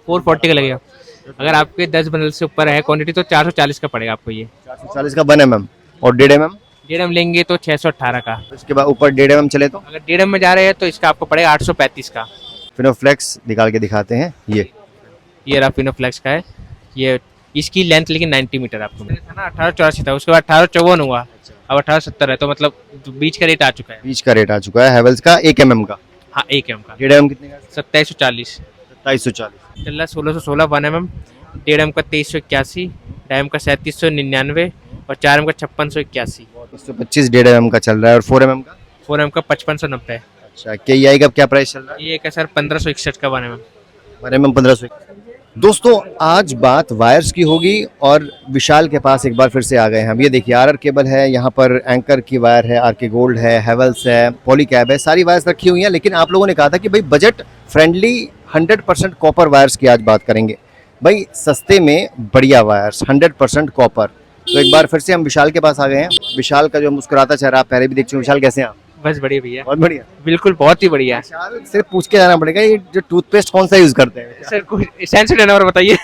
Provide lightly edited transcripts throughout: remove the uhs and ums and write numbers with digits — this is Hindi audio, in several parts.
440 का लगेगा। अगर आपके 10 बंडल से ऊपर है क्वांटिटी तो 440 का पड़ेगा आपको ये। 440 का 1 mm और 1.5 mm। 1.5 लेंगे तो 618 का। उसके बाद ऊपर 1.5 mm चले तो अगर 1.5 में जा रहे हैं तो इसका आपको पड़ेगा 835 का। फिनोफ्लेक्स निकाल के दिखाते हैं ये रहा फिनोफ्लेक्स का है। ये इसकी लेंथ लेकिन 90 मीटर आपको मिला था ना। 1884 था, उसके बाद 1854 हुआ, अब 1870 है, तो मतलब बीच का रेट आ चुका है। बीच का रेट आ चुका है हैवेल्स का 1 mm का। हाँ 1 एम का 1.5 mm कितने का? 2740 2740। चल रहा है। 1616 1 एम एम, 1.5 एम का 2381, 2 एम का 3799 और 4 एम का 5681। 125 1.5 mm का चल रहा है और 4 mm का 4 एम का 5590। अच्छा KEI का क्या प्राइस चल रहा है? ये एक है सर 1561 का 1 एम एम। 1 mm 1500। दोस्तों आज बात वायर्स की होगी और विशाल के पास एक बार फिर से आ गए हैं हम। ये देखिए RR केबल है, यहाँ पर एंकर की वायर है, RK गोल्ड है, हैवेल्स है, पॉलीकैब है, सारी वायर्स रखी हुई हैं। लेकिन आप लोगों ने कहा था कि भाई बजट फ्रेंडली 100% कॉपर वायर्स की आज बात करेंगे। भाई सस्ते में बढ़िया वायर्स 100% कॉपर। तो एक बार फिर से हम विशाल के पास आ गए हैं। विशाल का जो मुस्कुराता चेहरा आप पहले भी देख चुके हैं। विशाल कैसे हैं आप? बस बढ़िया भैया, बहुत बढ़िया। बिल्कुल बहुत ही बढ़िया। विशाल से पूछ के जाना पड़ेगा ये जो टूथपेस्ट कौन सा यूज करते हैं? सर कुछ सेंसिटिव नंबर बताइए।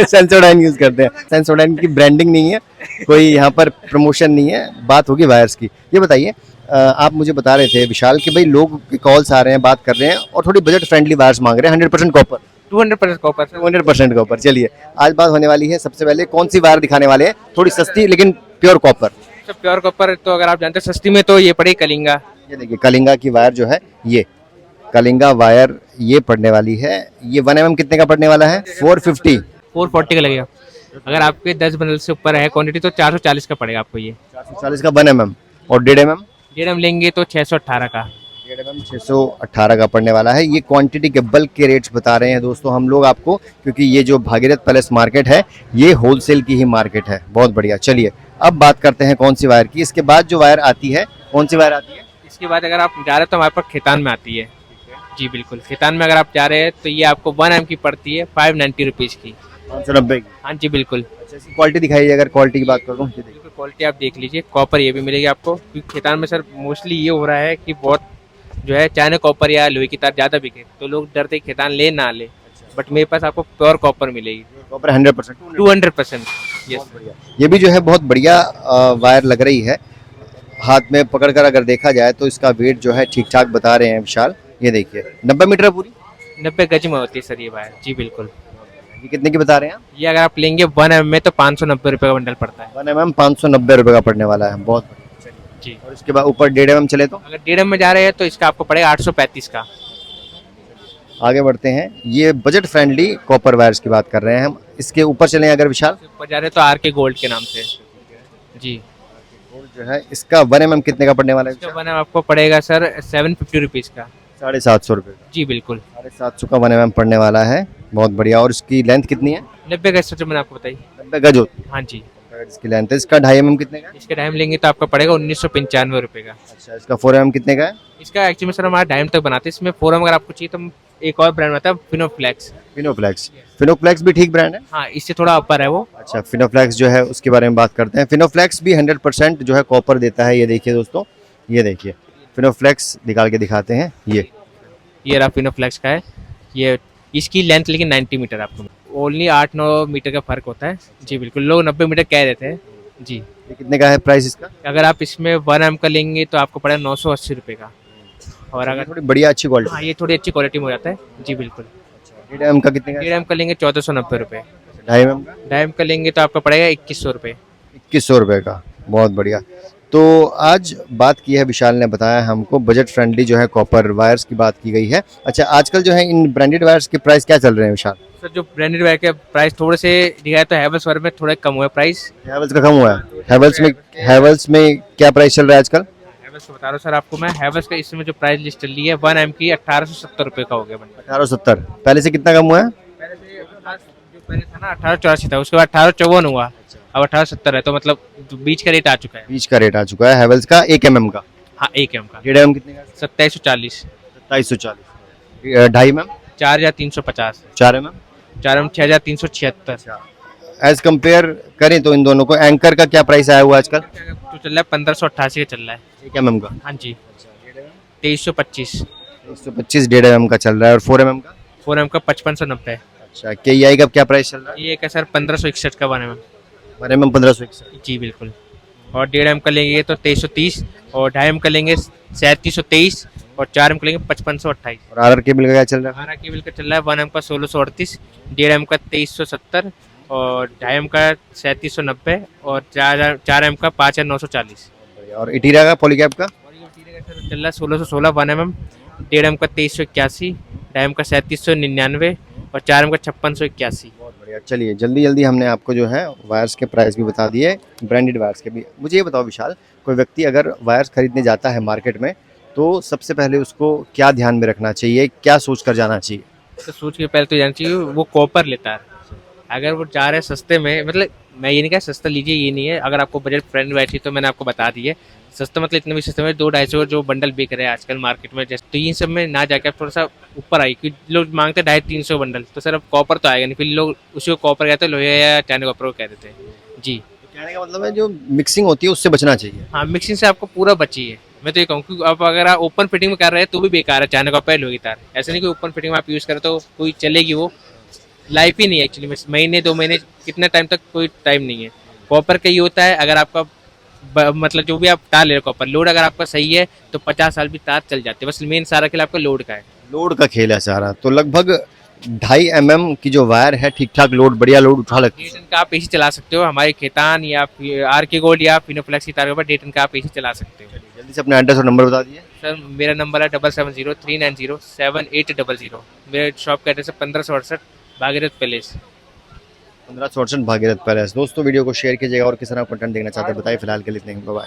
सेंसोडाइन यूज करते हैं। सेंसोडाइन की ब्रांडिंग नहीं है, कोई यहाँ पर प्रमोशन नहीं है, बात होगी वायर्स की। ये बताइए आप मुझे बता रहे थे विशाल कि भाई लोग के कॉल्स आ रहे हैं, बात कर रहे हैं और थोड़ी बजट फ्रेंडली वायर्स मांग रहे हैं 100% कॉपर। 200% copper sir. 200% कॉपर। चलिए आज बात होने वाली है। सबसे पहले कौन सी वायर दिखाने वाले हैं? थोड़ी सस्ती लेकिन pure copper. Sir pure copper तो अगर आप जानते हैं सस्ती में तो ये पड़ेगी कलिंगा। ये देखिए कलिंगा की वायर जो है, ये कलिंगा वायर ये पड़ने वाली है। ये 1 mm कितने का पड़ने वाला है? 450। 440 का लगेगा। अगर आपके 10 बंडल से ऊपर है क्वांटिटी तो 440 का पड़ेगा आपको ये। 440 का 1 mm और 1.5 mm। 1.5 एम लेंगे तो 618 का। 1.5 mm 618 का पड़ने वाला है। ये क्वांटिटी के बल्क के रेट्स बता रहे हैं दोस्तों हम लोग आपको, क्योंकि ये जो भागीरथ पैलेस मार्केट है ये होलसेल की ही मार्केट है। बहुत बढ़िया। चलिए अब बात करते हैं कौन सी वायर की। इसके बाद जो वायर आती है, कौन सी वायर आती है? इसके बाद अगर आप जा रहे हैं तो हमारे पास खेतान में आती है। जी बिल्कुल, खेतान में अगर आप जा रहे हैं तो ये आपको 1 एम की पड़ती है 590 रुपीज़ की। 590 की। हाँ जी बिल्कुल। अच्छा इसकी क्वालिटी दिखाइए, अगर क्वालिटी की बात करूँ। बिल्कुल क्वालिटी आप देख लीजिए। कॉपर ये भी मिलेगी आपको, क्योंकि खेतान में सर मोस्टली ये हो रहा है कि बहुत जो है चाइना कॉपर या लोहे की तार ज़्यादा बिके तो लोग डरते खेतान ले ना ले, बट मेरे पास आपको प्योर कॉपर मिलेगी। कॉपर 100%। 200%। यस। ये भी जो है बहुत बढ़िया वायर लग रही है। हाथ में पकड़कर अगर देखा जाए तो इसका वेट जो है ठीक ठाक बता रहे हैं विशाल। ये देखिए 90 मीटर है पूरी। 90 गज में होती है सर ये वायर। जी बिल्कुल। ये कितने की बता रहे हैं आप? ये अगर आप लेंगे 1 एम में तो 590 रुपये का बंडल पड़ता है। 1 mm 590 रुपये का पड़ने वाला है। बहुत बढ़िया। जी। और इसके बाद ऊपर 1.5 mm चले तो अगर 1.5 एम में जा रहे हैं तो इसका आपको पड़ेगा 835 का। आगे बढ़ते हैं। ये बजट फ्रेंडली कॉपर वायर्स की बात कर रहे हैं हम। इसके ऊपर चलें अगर विशाल, ऊपर जा रहे हैं तो RK गोल्ड के नाम से। जी। जो है इसका 1 mm कितने का पड़ने वाला है? इसका 1 एम आपको पड़ेगा सर 750 रुपीज़ का। 750 रुपये का। जी बिल्कुल। 750 का 1 mm पड़ने वाला है। बहुत बढ़िया। और इसकी लेंथ कितनी है? 90 गज सर मैंने आपको बताई। 90 गज होती हाँ जी। है इसकी लेंथ है। इसका 2.5 mm कितने का है? इसके डायम लेंगे तो आपका पड़ेगा 1995 रुपये का। अच्छा इसका 4 mm कितने का है? इसका एक्चुअली सर हमारा डायम तक बनाते हैं। इसमें 4 एम अगर आपको चाहिए तो हम एक और ब्रांड आता है फिनोफ्लेक्स। फिनोफ्लेक्स। फिनोफ्लेक्स भी ठीक ब्रांड है। हाँ इससे थोड़ा ऊपर है वो। अच्छा फिनोफ्लेक्स जो है उसके बारे में बात करते हैं। फिनोफ्लेक्स भी 100% जो है कॉपर देता है। ये देखिए दोस्तों, ये देखिए फिनोफ्लेक्स निकाल के दिखाते हैं। ये रहा फिनोफ्लेक्स का है। ये इसकी लेंथ लेकिन 90 मीटर आपको ओनली 8-9 मीटर का फर्क होता है। जी बिल्कुल। लोग 90 मीटर कह रहे थे। जी। ये कितने का है प्राइस इसका? अगर आप इसमें 1 एम का लेंगे तो आपको पड़ेगा 980 रुपये का। और अगर थोड़ी बढ़िया अच्छी क्वालिटी। हाँ ये थोड़ी अच्छी क्वालिटी में हो जाता है। जी बिल्कुल। 1.5 mm का कितने का? 1.5 एम का लेंगे 1490 रुपये। 2.5 mm का 2.5 एम का लेंगे तो आपका पड़ेगा 2100 रुपये। 2100 रुपये का। बहुत बढ़िया। तो आज बात की है, विशाल ने बताया हमको बजट फ्रेंडली जो है कॉपर वायर्स की बात की गई है। अच्छा आजकल जो है इन ब्रांडेड वायर्स के प्राइस क्या चल रहे हैं विशाल? सर जो ब्रांडेड वायर के प्राइस थोड़े से दिखाया तो हैवेल्स वायर में थोड़ा कम हुआ है प्राइस। हैवेल्स का कम हुआ है। हैवेल्स में क्या प्राइस चल रहा है आजकल? हैवेल्स बता रहा हूँ सर आपको मैं। हैवेल्स का इस समय जो प्राइस लिस्ट चल रही है 1 एम की 1870 रुपये का हो गया बंडल। 1870। पहले से कितना कम हुआ है? पहले था ना 1884 था, उसके बाद 1854 हुआ, अब 1870 है, तो मतलब बीच का रेट आ चुका है। बीच का रेट आ चुका है हैवेल्स का 1 mm का। हाँ 1 एम का 1.5 mm कितने का? 2740। 2740। 2.5 mm? 4350। 4 mm? 4 M 6376। As compare करें तो इन दोनों को, एंकर का क्या प्राइस आया हुआ आजकल? तो चल रहा है 1588 का चल रहा है। 1 mm का। हाँ जी 2325। 125 1.5 mm का चल रहा है। और 4 mm का? 4 एम का 5590 है। अच्छा KEI का क्या प्राइस चल रहा है? ये का सर 1561 का बने में। हमारे में 1561। जी बिल्कुल। और 1.5 एम का लेंगे तो 2330, और 2.5 एम का लेंगे 3723, और 4 एम का लेंगे 5528। और RR केबल का क्या चल रहा है? हमारा केबल का चल रहा है 1 एम का 1638, 1.5 एम का 2370, और 2.5 एम का 3790, और 4 एम का 5940। बढ़िया। और इटीरा का पॉलीकैब का? और ये टीरे का सर चल रहा है 1616 1 एम, 1.5 एम का 2381, 2.5 एम का 3799, और 4 एम का 5681। बहुत बढ़िया। चलिए जल्दी जल्दी हमने आपको जो है वायर्स के प्राइस भी बता दिए, ब्रांडेड वायर्स के भी। मुझे ये बताओ विशाल, कोई व्यक्ति अगर वायर्स खरीदने जाता है मार्केट में तो सबसे पहले उसको क्या ध्यान में रखना चाहिए, क्या सोच कर जाना चाहिए? तो सोच के पहले तो जानना चाहिए वो कॉपर लेता है। अगर वो जा रहे हैं सस्ते में, मतलब मैं ये नहीं कहा सस्ता लीजिए, ये नहीं है। अगर आपको बजट फ्रेंड बैठी तो मैंने आपको बता दी है सस्ता, मतलब इतने भी सस्ते में 200-250 जो बंडल बिक रहे हैं आजकल मार्केट में, जैसे तो इन सब में ना जाके आप थोड़ा सा ऊपर आई, क्योंकि लोग मांगते हैं 250-300 बंडल, तो सर अब कॉपर तो आएगा नहीं, फिर लोग उसी को कॉपर कहते हैं, लोहे या चाइना कॉपर को कह देते हैं। जी तो कहने का मतलब है जो मिक्सिंग होती है उससे बचना चाहिए। हाँ, मिक्सिंग से आपको पूरा बचिए। मैं तो ये कहूँ कि आप अगर आप ओपन फिटिंग में कर रहे हैं तो भी बेकार है, चाइना कॉपर लोहे की तार। ऐसा नहीं कि ओपन फिटिंग में आप यूज़ करें तो कोई चलेगी, वो लाइफ ही नहीं है एक्चुअली में। महीने 2 महीने कितने टाइम तक कोई टाइम नहीं है। कॉपर का ये होता है, अगर आपका मतलब जो भी आप तार ले रहे हो कॉपर लोड अगर आपका सही है तो 50 साल भी तार चल जाते हैं। बस मेन सारा खेल आपका लोड का है। लोड का खेल है सारा, तो लगभग 2.5 mm की जो वायर है ठीक ठाक लोड, बढ़िया लोड उठा लगती है। डेटन का आप एसी चला सकते हो, हमारे खेतान या आर के गोल्ड या फिनोफ्लेक्स की तार के ऊपर डेटन का आप एसी चला सकते हो। जल्दी से अपना एड्रेस और नंबर बता दिए। सर मेरा नंबर है 7703907800। मेरे शॉप का एड्रेस है 1568 भागीरथ पैलेस। 1568 भागीरथ पैलेस। दोस्तों वीडियो को शेयर कीजिएगा और किस तरह कंटेंट देखना चाहते हैं बताइए। फिलहाल के लिए इतना ही, बाय बाय।